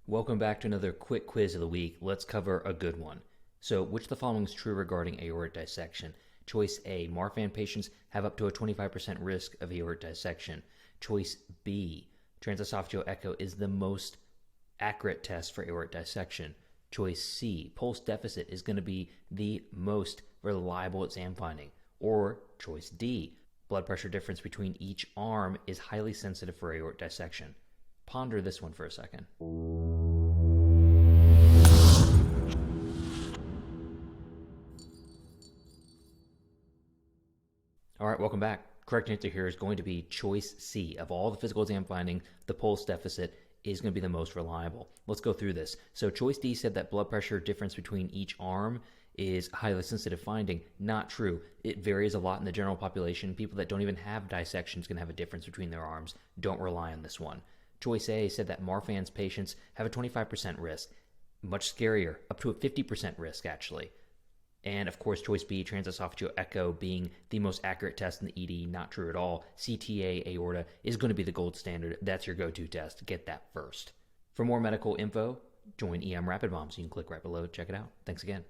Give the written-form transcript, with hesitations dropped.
Welcome back to another quick quiz of the week. Let's cover a good one. So, which of the following is true regarding aortic dissection? Choice A, Marfan patients have up to a 25% risk of aortic dissection. Choice B, transesophageal echo is the most accurate test for aortic dissection. Choice C, pulse deficit is going to be the most reliable exam finding. Or choice D, blood pressure difference between each arm is highly sensitive for aortic dissection. Ponder this one for a second. All right, welcome back. Correct answer here is going to be choice C. Of all the physical exam findings, the pulse deficit is going to be the most reliable. Let's go through this. So choice D said that blood pressure difference between each arm is highly sensitive finding. Not true. It varies a lot in the general population. People that don't even have dissections can have a difference between their arms. Don't rely on this one. Choice A said that Marfan's patients have a 25% risk. Much scarier, up to a 50% risk actually. And of course, choice B, transesophageal echo being the most accurate test in the ED, not true at all. CTA aorta is going to be the gold standard. That's your go-to test. Get that first. For more medical info, join EM Rapid Bombs. You can click right below. Check it out. Thanks again.